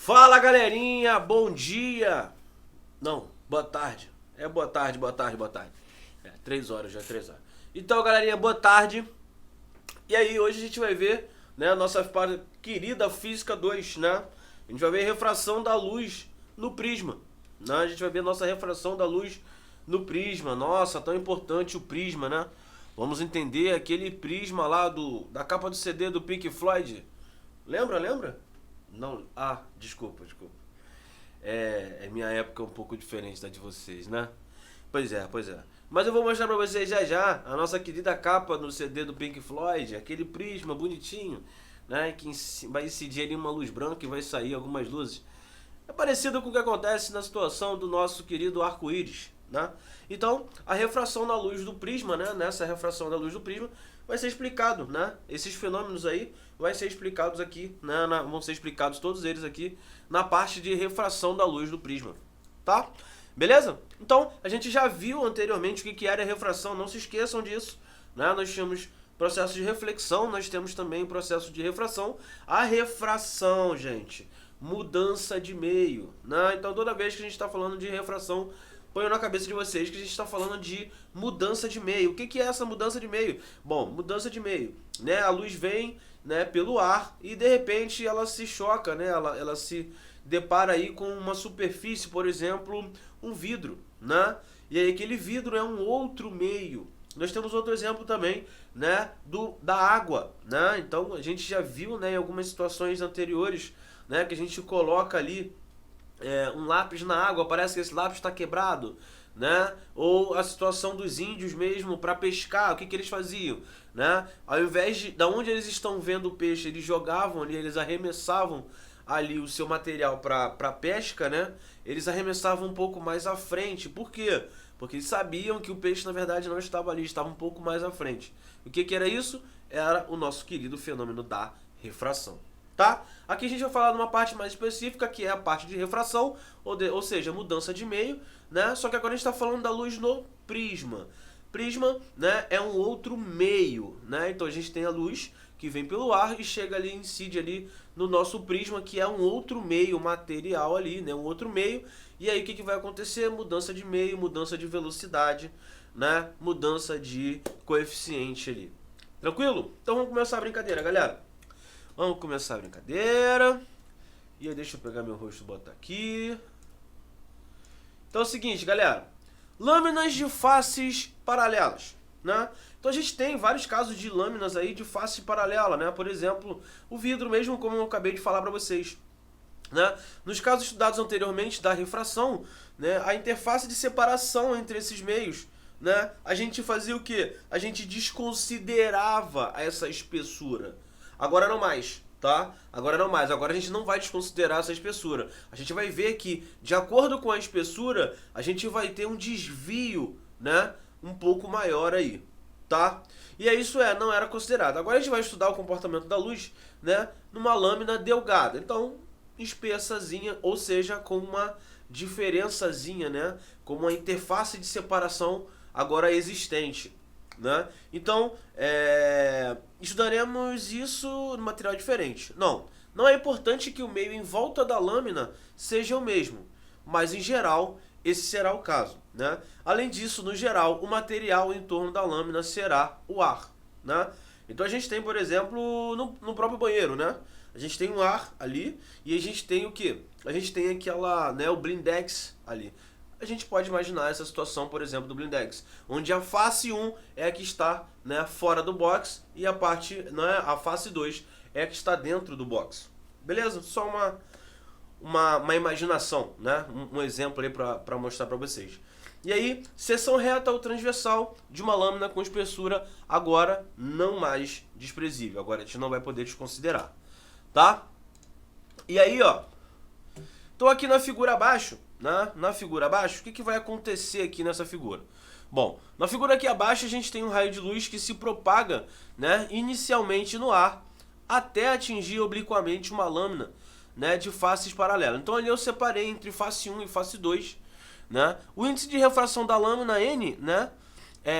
Fala galerinha, bom dia! Não, boa tarde. É boa tarde, boa tarde, boa tarde. 3 horas, já 3 horas. Então galerinha, boa tarde. E aí, hoje a gente vai ver, né, a nossa querida Física 2, né? A gente vai ver a refração da luz no prisma, né? A gente vai ver a nossa refração da luz no prisma. Nossa, tão importante o prisma, né? Vamos entender aquele prisma lá da capa do CD do Pink Floyd. Lembra? Não, desculpa. Minha época é um pouco diferente da de vocês, né? Pois é. Mas eu vou mostrar pra vocês já a nossa querida capa no CD do Pink Floyd, aquele prisma bonitinho, né? Que vai incidir ali uma luz branca e vai sair algumas luzes. É parecido com o que acontece na situação do nosso querido arco-íris, né? Então, a refração da luz do prisma, né? Nessa refração da luz do prisma, vai ser explicado, né? Esses fenômenos aí vai ser explicados aqui, né? Vão ser explicados todos eles aqui na parte de refração da luz do prisma, tá? Beleza? Então, a gente já viu anteriormente o que era a refração, não se esqueçam disso, né? Nós tínhamos processo de reflexão, nós temos também o processo de refração. A refração, gente, mudança de meio, né? Então, toda vez que a gente está falando de refração, ponham na cabeça de vocês que a gente está falando de mudança de meio. O que é essa mudança de meio? Bom, mudança de meio, né? A luz vem, né, pelo ar e de repente ela se choca, né? Ela se depara aí com uma superfície, por exemplo, um vidro, né? E aí aquele vidro é um outro meio. Nós temos outro exemplo também, né, da água, né? Então a gente já viu, né, em algumas situações anteriores, né, que a gente coloca ali um lápis na água, parece que esse lápis está quebrado, né? Ou a situação dos índios mesmo para pescar, o que eles faziam, né? Ao invés de, da onde eles estão vendo o peixe, eles jogavam ali, eles arremessavam ali o seu material para pesca, né? Eles arremessavam um pouco mais à frente. Por quê? Porque eles sabiam que o peixe na verdade não estava ali, estava um pouco mais à frente. O que era isso? Era o nosso querido fenômeno da refração. Tá? Aqui a gente vai falar de uma parte mais específica, que é a parte de refração, ou seja, mudança de meio, né? Só que agora a gente está falando da luz no prisma. Prisma, né, é um outro meio, né? Então a gente tem a luz que vem pelo ar e chega ali, incide ali no nosso prisma, que é um outro meio material ali, né? Um outro meio. E aí o que vai acontecer? Mudança de meio, mudança de velocidade, né? Mudança de coeficiente ali. Tranquilo? Então vamos começar a brincadeira, galera. Vamos começar a brincadeira. E aí, deixa eu pegar meu rosto e botar aqui. Então é o seguinte, galera. Lâminas de faces paralelas, né? Então a gente tem vários casos de lâminas aí de face paralela, né? Por exemplo, o vidro mesmo, como eu acabei de falar para vocês, né? Nos casos estudados anteriormente da refração, né, a interface de separação entre esses meios, né, a gente fazia o quê? A gente desconsiderava essa espessura. Agora não mais, tá? Agora não mais. Agora a gente não vai desconsiderar essa espessura. A gente vai ver que, de acordo com a espessura, a gente vai ter um desvio, né, um pouco maior aí, tá? E é isso, não era considerado. Agora a gente vai estudar o comportamento da luz, né, numa lâmina delgada. Então, espessazinha, ou seja, com uma diferençazinha, né, com uma interface de separação agora existente, né? Então, estudaremos isso no material diferente. Não é importante que o meio em volta da lâmina seja o mesmo, mas em geral esse será o caso, né? Além disso, no geral, o material em torno da lâmina será o ar, né? Então a gente tem, por exemplo, no próprio banheiro, né? A gente tem um ar ali e a gente tem o quê? A gente tem aquela, né, o blindex ali. A gente pode imaginar essa situação, por exemplo, do blindex, onde a face 1 é a que está, né, fora do box e a parte, né, a face 2 é a que está dentro do box. Beleza? Só uma imaginação, né? Um exemplo aí para mostrar para vocês. E aí, seção reta ou transversal de uma lâmina com espessura agora não mais desprezível. Agora a gente não vai poder desconsiderar, tá? E aí, ó, tô aqui na figura abaixo, né? Na figura abaixo, o que vai acontecer aqui nessa figura? Bom, na figura aqui abaixo a gente tem um raio de luz que se propaga, né, inicialmente no ar até atingir obliquamente uma lâmina, né, de faces paralelas. Então ali eu separei entre face 1 e face 2, né? O índice de refração da lâmina N, né,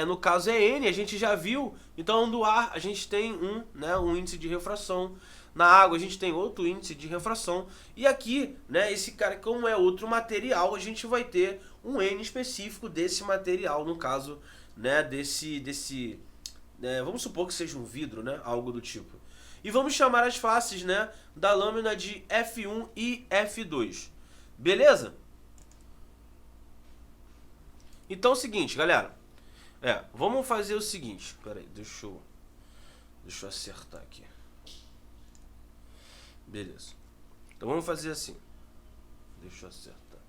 no caso é N, a gente já viu. Então do ar a gente tem um índice de refração, Na água a gente tem outro índice de refração. E aqui, né, esse cara, como é outro material, a gente vai ter um N específico desse material, no caso, né, vamos supor que seja um vidro, né, algo do tipo. E vamos chamar as faces, né, da lâmina de F1 e F2. Beleza? Então é o seguinte, galera. Vamos fazer o seguinte. Pera aí, deixa eu acertar aqui. Beleza. Então vamos fazer assim. Deixa eu acertar.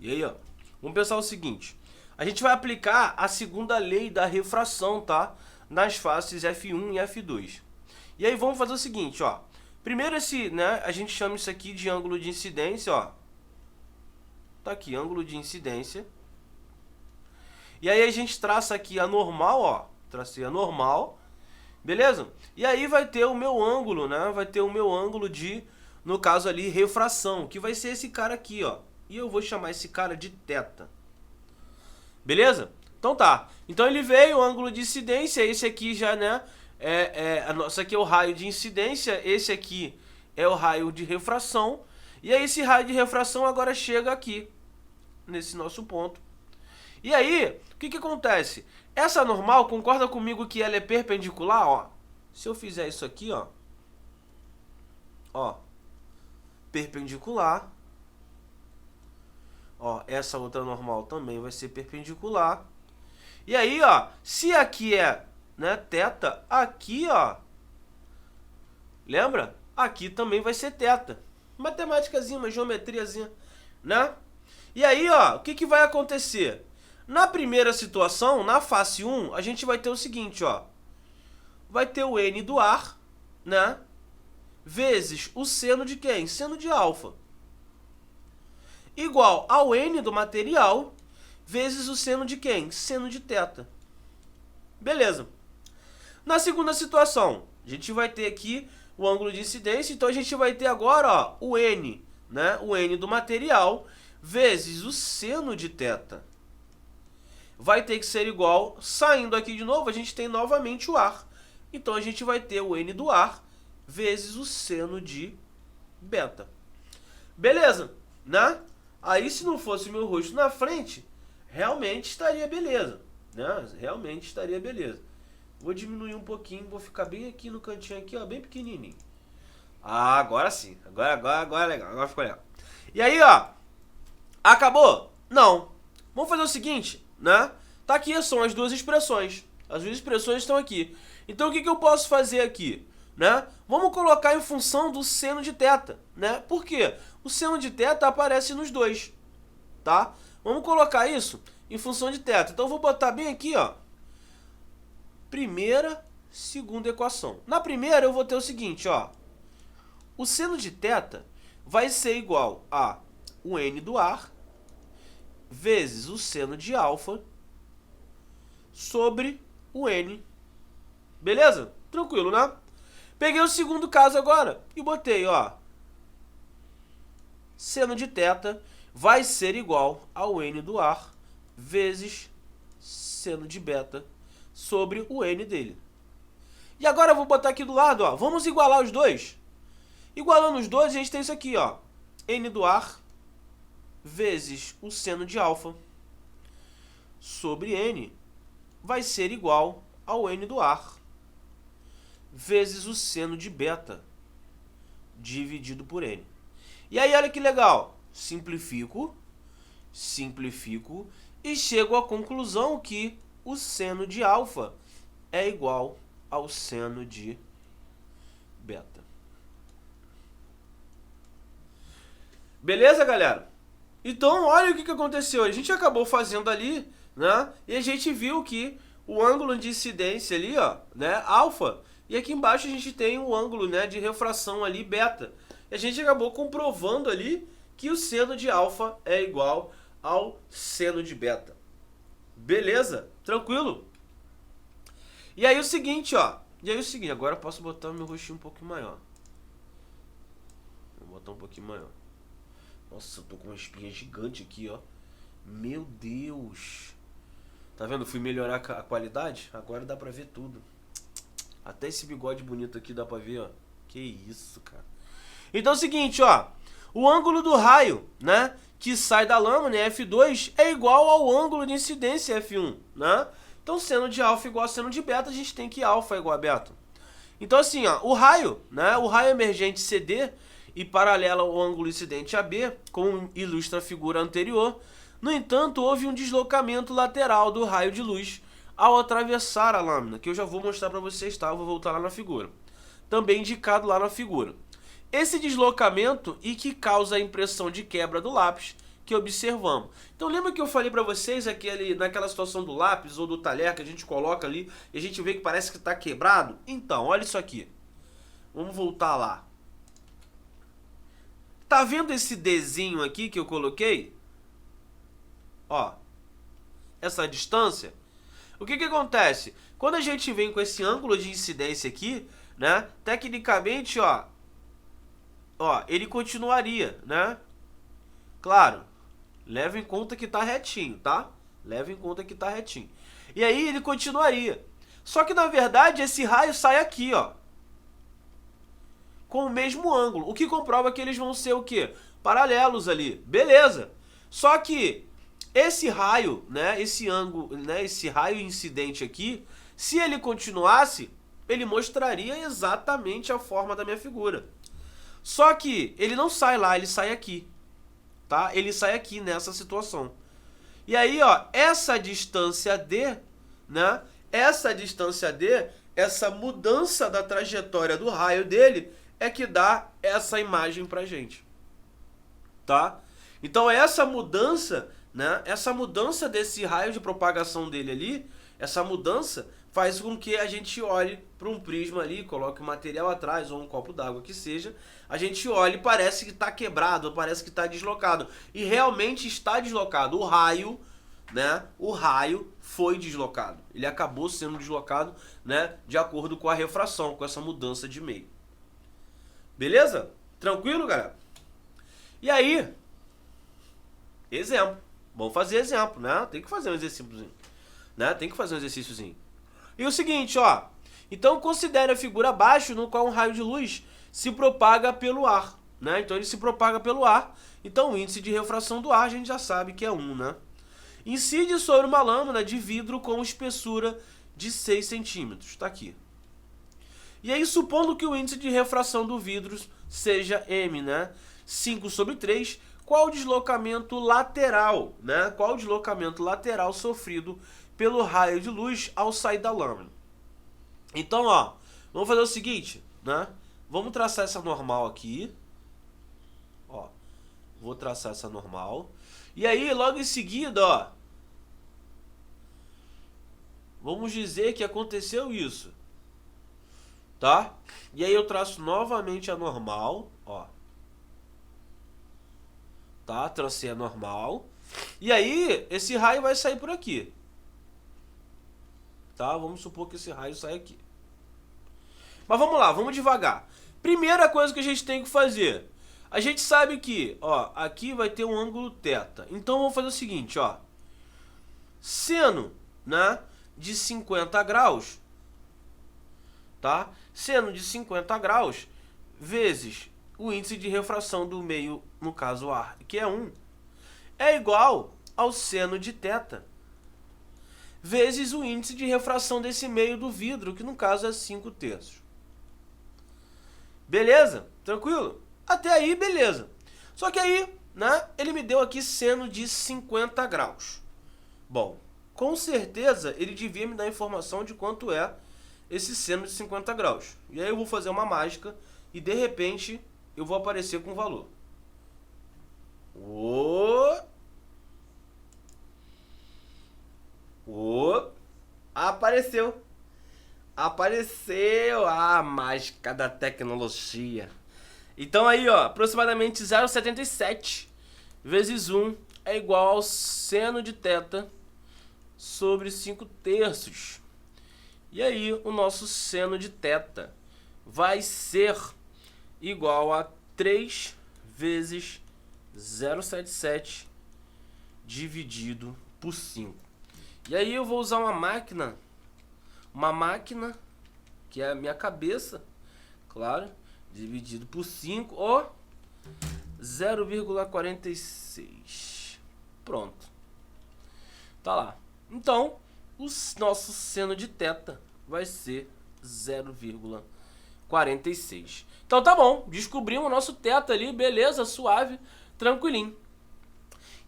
E aí, ó. Vamos pensar o seguinte. A gente vai aplicar a segunda lei da refração, tá? Nas faces F1 e F2. E aí vamos fazer o seguinte, ó. Primeiro né, a gente chama isso aqui de ângulo de incidência, ó. Tá aqui, ângulo de incidência. E aí a gente traça aqui a normal, ó. Tracei a normal. Beleza? E aí vai ter o meu ângulo, né? Vai ter o meu ângulo de, no caso ali, refração, que vai ser esse cara aqui, ó. E eu vou chamar esse cara de θ. Beleza? Então tá. Então ele veio, o ângulo de incidência, esse aqui já, né? Esse aqui é o raio de incidência, esse aqui é o raio de refração. E aí esse raio de refração agora chega aqui, nesse nosso ponto. E aí, o que acontece? Essa normal, concorda comigo que ela é perpendicular, ó? Se eu fizer isso aqui, ó, perpendicular. Ó, essa outra normal também vai ser perpendicular. E aí, ó, se aqui é, né, θ, aqui, ó, lembra? Aqui também vai ser θ. Matemáticazinha, uma geometriazinha, né? E aí, ó, o que vai acontecer? Na primeira situação, na face 1, a gente vai ter o seguinte, ó. Vai ter o N do ar, né? Vezes o seno de quem? Seno de alfa. Igual ao N do material, vezes o seno de quem? Seno de θ. Beleza. Na segunda situação, a gente vai ter aqui o ângulo de incidência, então a gente vai ter agora, ó, o N, né? O N do material, vezes o seno de θ. Vai ter que ser igual, saindo aqui de novo, a gente tem novamente o ar. Então a gente vai ter o N do ar vezes o seno de beta. Beleza, né? Aí se não fosse meu rosto na frente, realmente estaria beleza, né? Realmente estaria beleza. Vou diminuir um pouquinho, vou ficar bem aqui no cantinho aqui, ó, bem pequenininho. Ah, agora sim. Agora é legal, agora ficou legal. E aí, ó, acabou? Não. Vamos fazer o seguinte, né? Tá aqui, são as duas expressões. As duas expressões estão aqui. Então o que eu posso fazer aqui, né? Vamos colocar em função do seno de θ, né? Por quê? O seno de θ aparece nos dois, tá? Vamos colocar isso em função de θ. Então eu vou botar bem aqui, ó. Primeira, segunda equação. Na primeira eu vou ter o seguinte, ó. O seno de θ vai ser igual a o N do ar vezes o seno de alfa sobre o N. Beleza? Tranquilo, né? Peguei o segundo caso agora e botei, ó. Seno de θ vai ser igual ao N do ar vezes seno de beta sobre o N dele. E agora eu vou botar aqui do lado, ó. Vamos igualar os dois. Igualando os dois, a gente tem isso aqui, ó. N do ar vezes o seno de alfa sobre N vai ser igual ao N do ar vezes o seno de beta dividido por N. E aí, olha que legal. Simplifico e chego à conclusão que o seno de alfa é igual ao seno de beta. Beleza, galera? Então, olha o que aconteceu. A gente acabou fazendo ali, né? E a gente viu que o ângulo de incidência ali, ó, né, alfa, e aqui embaixo a gente tem o ângulo, né, de refração ali, beta. E a gente acabou comprovando ali que o seno de alfa é igual ao seno de beta. Beleza? Tranquilo? E aí o seguinte, ó. Agora eu posso botar o meu rostinho um pouquinho maior. Vou botar um pouquinho maior. Nossa, eu tô com uma espinha gigante aqui, ó. Meu Deus. Tá vendo? Fui melhorar a qualidade. Agora dá pra ver tudo. Até esse bigode bonito aqui dá pra ver, ó. Que isso, cara. Então é o seguinte, ó. O ângulo do raio, né, que sai da lâmina, F2, é igual ao ângulo de incidência, F1, né? Então, seno de alfa igual a seno de beta, a gente tem que alfa é igual a beta. Então, assim, ó, o raio, né, o raio emergente CD e paralelo ao ângulo incidente AB, como ilustra a figura anterior. No entanto, houve um deslocamento lateral do raio de luz ao atravessar a lâmina, que eu já vou mostrar para vocês, tá? Eu vou voltar lá na figura. Também indicado lá na figura. Esse deslocamento e que causa a impressão de quebra do lápis que observamos. Então lembra que eu falei para vocês naquela situação do lápis ou do talher que a gente coloca ali e a gente vê que parece que está quebrado? Então, olha isso aqui. Vamos voltar lá. Tá vendo esse Dzinho aqui que eu coloquei? Ó, essa distância. O que acontece? Quando a gente vem com esse ângulo de incidência aqui, né? Tecnicamente, ó, ele continuaria, né? Claro, leva em conta que tá retinho, tá? Leva em conta que tá retinho. E aí ele continuaria. Só que na verdade esse raio sai aqui, ó, com o mesmo ângulo, o que comprova que eles vão ser o quê? Paralelos ali, beleza. Só que esse raio, né, esse ângulo, né, esse raio incidente aqui, se ele continuasse, ele mostraria exatamente a forma da minha figura. Só que ele não sai lá, ele sai aqui, tá? Ele sai aqui nessa situação. E aí, ó, essa distância D, né, essa mudança da trajetória do raio dele é que dá essa imagem pra gente, tá? Então essa mudança, né, essa mudança desse raio de propagação dele ali, essa mudança faz com que a gente olhe para um prisma ali, coloque o material atrás ou um copo d'água que seja, a gente olha e parece que está quebrado, parece que está deslocado, e realmente está deslocado. O raio, né, o raio foi deslocado, ele acabou sendo deslocado, né, de acordo com a refração, com essa mudança de meio. Beleza? Tranquilo, galera? E aí, exemplo. Vamos fazer exemplo, né? Tem que fazer um exercíciozinho, né? Tem que fazer um exercíciozinho. E o seguinte, ó. Então, considere a figura abaixo, no qual um raio de luz se propaga pelo ar, né? Então, ele se propaga pelo ar. Então, o índice de refração do ar, a gente já sabe que é 1, né? Incide sobre uma lâmina de vidro com espessura de 6 centímetros. Tá aqui. E aí, supondo que o índice de refração do vidro seja M, né? 5/3, qual o deslocamento lateral, né? Qual o deslocamento lateral sofrido pelo raio de luz ao sair da lâmina? Então, ó, vamos fazer o seguinte, né? Vamos traçar essa normal aqui. Ó, vou traçar essa normal. E aí, logo em seguida, ó, vamos dizer que aconteceu isso, tá? E aí eu traço novamente a normal, ó. Tá? Tracei a normal. E aí, esse raio vai sair por aqui. Tá? Vamos supor que esse raio sai aqui. Mas vamos lá, vamos devagar. Primeira coisa que a gente tem que fazer. A gente sabe que, ó, aqui vai ter um ângulo θ. Então vamos fazer o seguinte, ó. Seno, né, de 50 graus, tá? Seno de 50 graus vezes o índice de refração do meio, no caso ar, que é 1, é igual ao seno de θ vezes o índice de refração desse meio do vidro, que no caso é 5/3. Beleza? Tranquilo? Até aí, beleza. Só que aí, né, ele me deu aqui seno de 50 graus. Bom, com certeza ele devia me dar informação de quanto é esse seno de 50 graus. E aí eu vou fazer uma mágica e de repente eu vou aparecer com o valor. Apareceu. Apareceu a mágica da tecnologia. Então aí, ó, aproximadamente 0,77 vezes 1 é igual ao seno de θ sobre 5/3. E aí o nosso seno de θ vai ser igual a 3 vezes 0,77 dividido por 5. E aí eu vou usar uma máquina aqui é a minha cabeça, claro, dividido por 5, ó, 0,46. Pronto. Tá lá. Então, o nosso seno de θ vai ser 0,46. Então tá bom, descobrimos o nosso θ ali, beleza, suave, tranquilinho.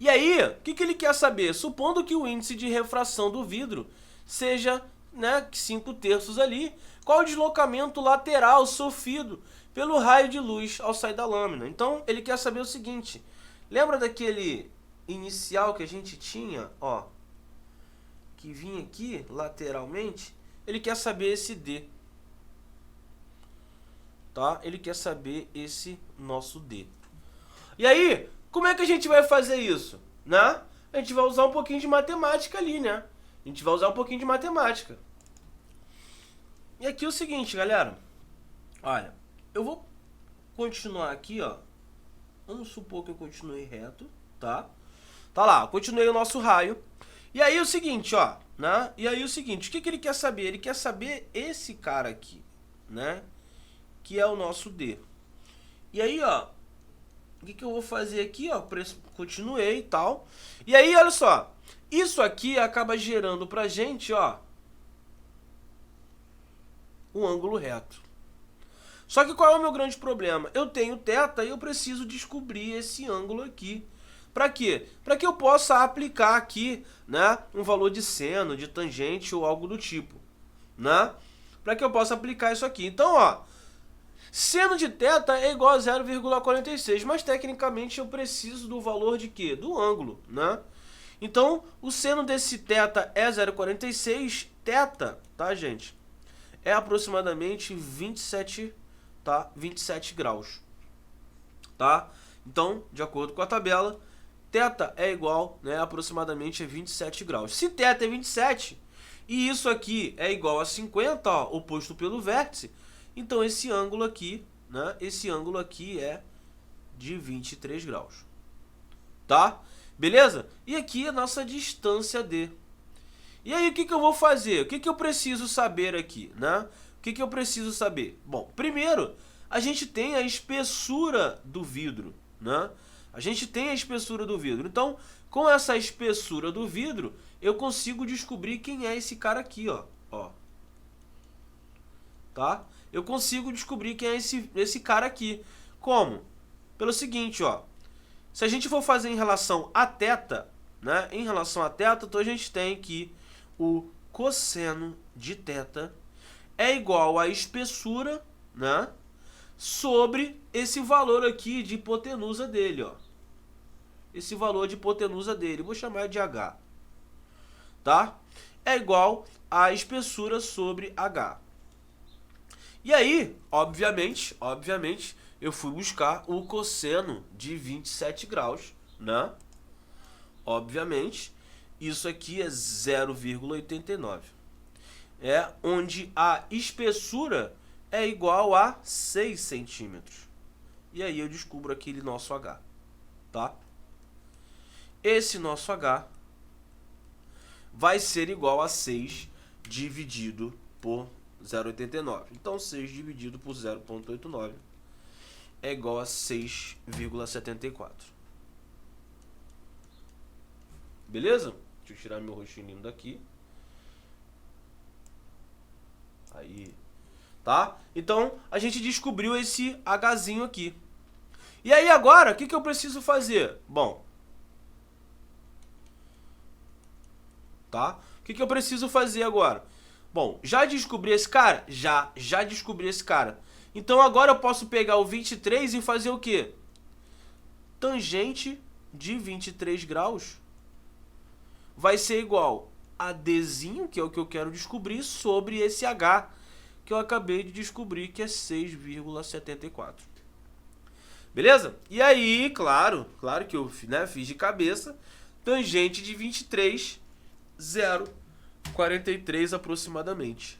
E aí, o que ele quer saber? Supondo que o índice de refração do vidro seja, né, 5/3 ali, qual o deslocamento lateral sofrido pelo raio de luz ao sair da lâmina? Então, ele quer saber o seguinte, lembra daquele inicial que a gente tinha, ó, que vinha aqui lateralmente? Ele quer saber esse D, tá? Ele quer saber esse nosso D. E aí, como é que a gente vai fazer isso, né? A gente vai usar um pouquinho de matemática ali, né? A gente vai usar um pouquinho de matemática. E aqui é o seguinte, galera. Olha, eu vou continuar aqui, ó. Vamos supor que eu continuei reto, tá? Tá lá, continuei o nosso raio. E aí é o seguinte, ó, né? E aí é o seguinte, o que ele quer saber? Ele quer saber esse cara aqui, né? Que é o nosso D. E aí, ó, o que eu vou fazer aqui, ó? Continuei e tal. E aí, olha só. Isso aqui acaba gerando pra gente, ó, um ângulo reto. Só que qual é o meu grande problema? Eu tenho θ e eu preciso descobrir esse ângulo aqui. Pra quê? Pra que eu possa aplicar aqui, né, um valor de seno, de tangente ou algo do tipo, né? Pra que eu possa aplicar isso aqui. Então, ó, seno de θ é igual a 0,46, mas tecnicamente eu preciso do valor de quê? Do ângulo, né? Então, o seno desse θ é 0,46, θ, tá, gente? É aproximadamente 27, tá? 27 graus, tá? Então, de acordo com a tabela, θ é igual, né, aproximadamente a 27 graus. Se θ é 27 e isso aqui é igual a 50, ó, oposto pelo vértice, então esse ângulo aqui, né, esse ângulo aqui é de 23 graus. Tá? Beleza? E aqui a nossa distância D. E aí o que eu vou fazer? O que eu preciso saber aqui, né? O que eu preciso saber? Bom, primeiro, a gente tem a espessura do vidro, né? A gente tem a espessura do vidro. Então, com essa espessura do vidro, eu consigo descobrir quem é esse cara aqui, ó. Tá? Eu consigo descobrir quem é esse cara aqui. Como? Pelo seguinte, ó. Se a gente for fazer em relação a θ, né? Em relação a θ, então a gente tem que o cosseno de θ é igual à espessura, né, sobre esse valor aqui de hipotenusa dele, ó. Esse valor de hipotenusa dele, vou chamar de H, tá? É igual à espessura sobre H. E aí, obviamente, eu fui buscar o cosseno de 27 graus, né? Obviamente, isso aqui é 0,89. É onde a espessura é igual a 6 centímetros. E aí eu descubro aquele nosso H, tá? Esse nosso H vai ser igual a 6 dividido por 0,89. Então, 6 dividido por 0,89 é igual a 6,74. Beleza? Deixa eu tirar meu rostinho daqui. Aí, tá? Então, a gente descobriu esse Hzinho aqui. E aí agora, o que eu preciso fazer? Bom, tá? O que eu preciso fazer agora? Bom, já descobri esse cara? Já descobri esse cara. Então agora eu posso pegar o 23 e fazer o quê? Tangente de 23 graus vai ser igual a Dzinho, que é o que eu quero descobrir, sobre esse H, que eu acabei de descobrir, que é 6,74. Beleza? E aí, claro que eu, né, fiz de cabeça, tangente de 23, 0,43 aproximadamente,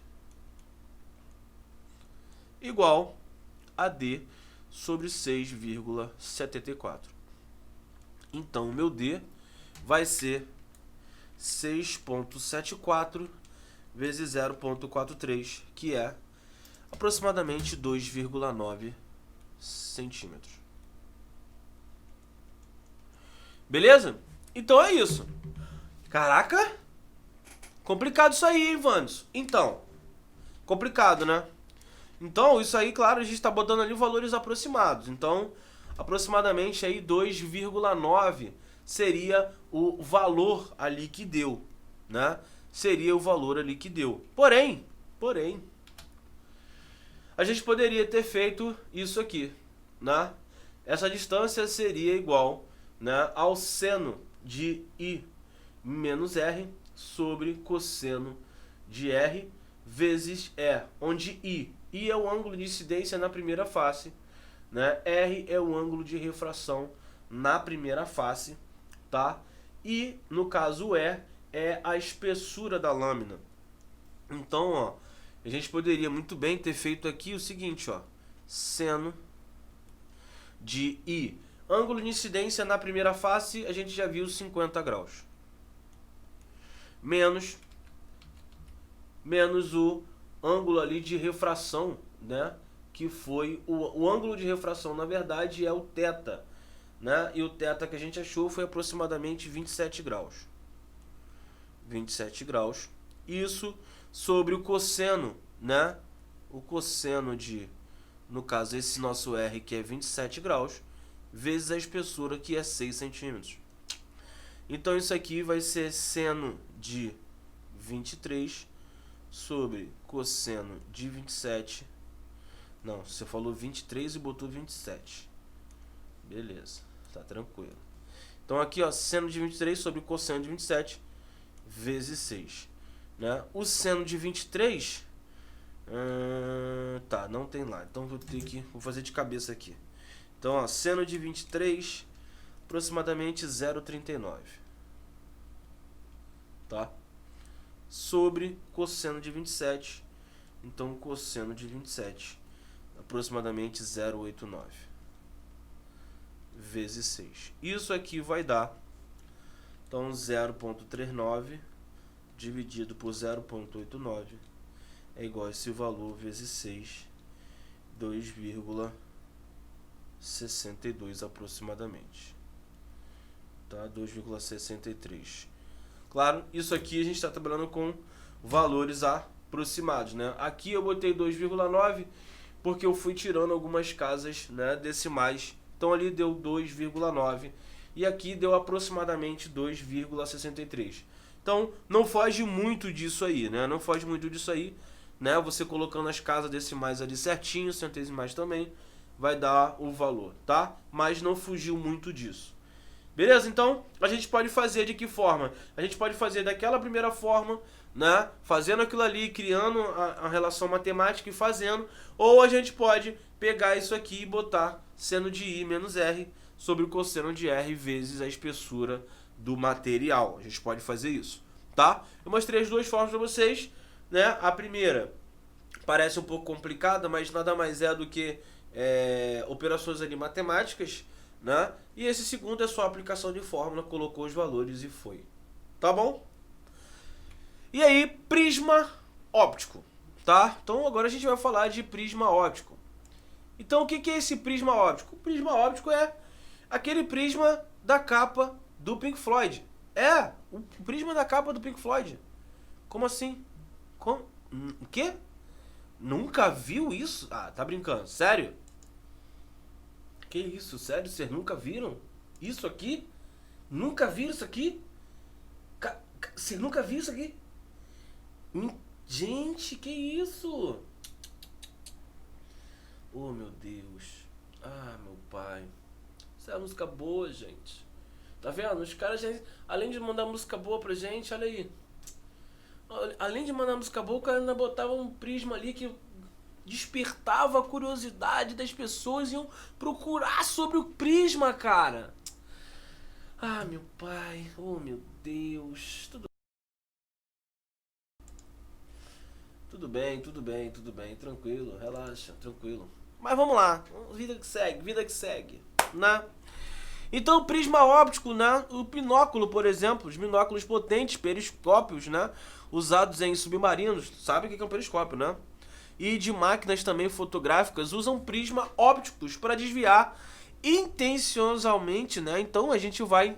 igual a D sobre 6,74. Então, o meu D vai ser 6,74 vezes 0,43, que é aproximadamente 2,9 centímetros. Beleza? Então é isso. Caraca! Complicado isso aí, hein, Vandes? Então, complicado, né? Então, isso aí, claro, a gente tá botando ali valores aproximados. Então, aproximadamente aí 2,9 seria o valor ali que deu, né? Seria o valor ali que deu. Porém, a gente poderia ter feito isso aqui, né? Essa distância seria igual, né, ao seno de I menos R sobre cosseno de R vezes E, onde I é o ângulo de incidência na primeira face, né? R é o ângulo de refração na primeira face, tá? E, no caso, E é a espessura da lâmina. Então, ó, a gente poderia muito bem ter feito aqui o seguinte, ó, seno de I. Ângulo de incidência na primeira face, a gente já viu 50 graus. Menos o ângulo ali de refração, né? Que foi o ângulo de refração, na verdade, é o θ, né? E o θ que a gente achou foi aproximadamente 27 graus. 27 graus. Isso sobre o cosseno, né? O cosseno de, no caso, esse nosso R, que é 27 graus, vezes a espessura, que é 6 centímetros. Então, isso aqui vai ser seno de 23 sobre cosseno de 27. Não, você falou 23 e botou 27. Beleza, tá tranquilo. Então, aqui, ó, seno de 23 sobre cosseno de 27 vezes 6. Né? O seno de 23... tá, não tem lá. Então, vou fazer de cabeça aqui. Então, ó, seno de 23, aproximadamente 0,39. Tá? Sobre cosseno de 27. Então, cosseno de 27, aproximadamente 0,89. Vezes 6. Isso aqui vai dar, então, 0,39 dividido por 0,89 é igual a esse valor vezes 6, 2,62 aproximadamente. Tá? 2,63. Claro, isso aqui a gente está trabalhando com valores aproximados, né? Aqui eu botei 2,9 porque eu fui tirando algumas casas, né, decimais. Então ali deu 2,9 e aqui deu aproximadamente 2,63. Então não foge muito disso aí, né? Não foge muito disso aí, né? Você colocando as casas decimais ali certinho, centesimais também, vai dar o valor, tá? Mas não fugiu muito disso. Beleza? Então, a gente pode fazer de que forma? A gente pode fazer daquela primeira forma, né? Fazendo aquilo ali, criando a relação matemática e fazendo. Ou a gente pode pegar isso aqui e botar seno de I menos R sobre o cosseno de R vezes a espessura do material. A gente pode fazer isso, tá? Eu mostrei as duas formas para vocês, né? A primeira parece um pouco complicada, mas nada mais é do que operações ali matemáticas, né? E esse segundo é só aplicação de fórmula, colocou os valores e foi. Tá bom? E aí, prisma óptico, tá? Então agora a gente vai falar de prisma óptico. Então o que é esse prisma óptico? O prisma óptico é aquele prisma da capa do Pink Floyd. É, o prisma da capa do Pink Floyd. Como assim? Como? O quê? Nunca viu isso? Ah, tá brincando. Sério? Que isso? Sério? Vocês nunca viram isso aqui? Nunca viram isso aqui? Vocês nunca viram isso aqui? Gente, que isso? Oh, meu Deus. Ah, meu pai. Isso é música boa, gente. Tá vendo? Os caras, além de mandar música boa pra gente, olha aí. Além de mandar música boa, o cara ainda botava um prisma ali que despertava a curiosidade das pessoas e iam procurar sobre o prisma, cara. Ah, meu pai. Oh, meu Deus. Tudo bem. Tranquilo, relaxa, tranquilo. Mas vamos lá. Vida que segue, né? Então, o prisma óptico, né? O binóculo, por exemplo, os binóculos potentes, periscópios, né? Usados em submarinos. Sabe o que é um periscópio, né? e de máquinas também fotográficas usam prisma ópticos para desviar intencionalmente, né? Então a gente vai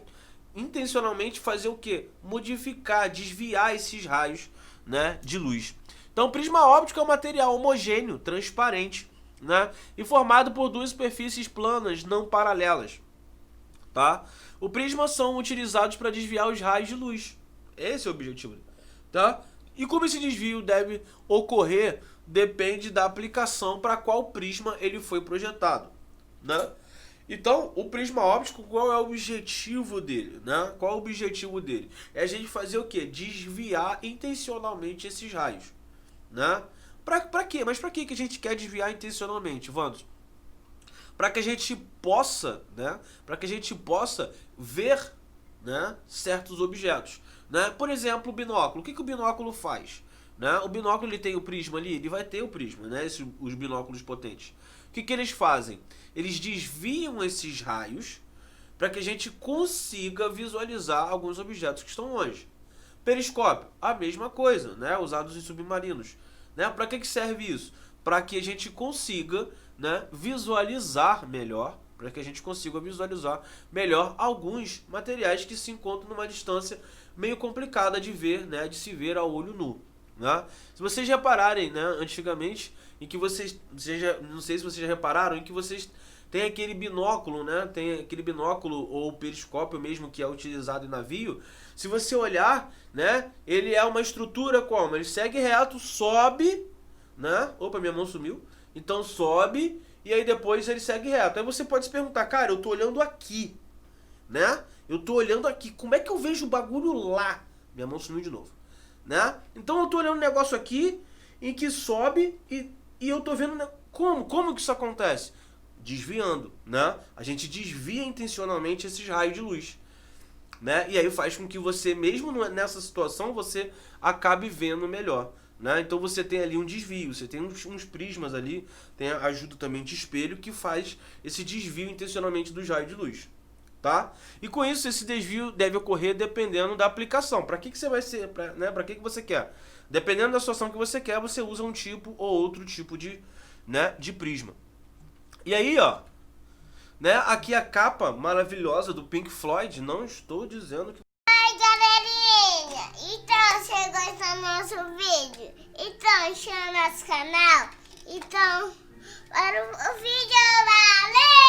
intencionalmente fazer o que? Modificar, desviar esses raios, né, de luz. Então o prisma óptico é um material homogêneo, transparente, né, e formado por duas superfícies planas não paralelas, tá? O prisma são utilizados para desviar os raios de luz. Esse é o objetivo, tá? E como esse desvio deve ocorrer depende da aplicação para qual prisma ele foi projetado, né? Então, o prisma óptico, qual é o objetivo dele, né? Qual é o objetivo dele? É a gente fazer o quê? Desviar intencionalmente esses raios, né? Pra quê? Mas pra quê que a gente quer desviar intencionalmente, Wanderson? Para que a gente possa, né? Para que a gente possa ver, né, certos objetos, né? Por exemplo, o binóculo. O que o binóculo faz? Né? O binóculo, ele tem o prisma ali, ele vai ter o prisma, né? Os binóculos potentes. O que eles fazem? Eles desviam esses raios para que a gente consiga visualizar alguns objetos que estão longe. Periscópio, a mesma coisa, né? Usados em submarinos, né? Para que serve isso? Para que a gente consiga, né, visualizar melhor, alguns materiais que se encontram numa distância meio complicada de ver, né, de se ver ao olho nu, né? Se vocês repararem, né, antigamente, em que não sei se vocês já repararam, em que vocês têm aquele binóculo, né, ou periscópio mesmo que é utilizado em navio. Se você olhar, né, ele é uma estrutura como? Ele segue reto, sobe, né? Opa, minha mão sumiu. Então sobe e aí depois ele segue reto. Aí você pode se perguntar, cara, eu tô olhando aqui, né? Eu tô olhando aqui, como é que eu vejo o bagulho lá? Minha mão sumiu de novo, né? Então eu tô olhando um negócio aqui em que sobe e eu tô vendo... Como que isso acontece? Desviando, né? A gente desvia intencionalmente esses raios de luz, né? E aí faz com que você, mesmo nessa situação, você acabe vendo melhor, né? Então você tem ali um desvio, você tem uns prismas ali, tem a ajuda também de espelho que faz esse desvio intencionalmente dos raios de luz, tá? E com isso, esse desvio deve ocorrer dependendo da aplicação. Para que você vai ser, né? Para que você quer? Dependendo da situação que você quer, você usa um tipo ou outro tipo de, né, de prisma. E aí, ó, né, aqui a capa maravilhosa do Pink Floyd, não estou dizendo que... Oi, galerinha! Então, você gostou do nosso vídeo? Então, chama nosso canal. Então, para o vídeo, valeu!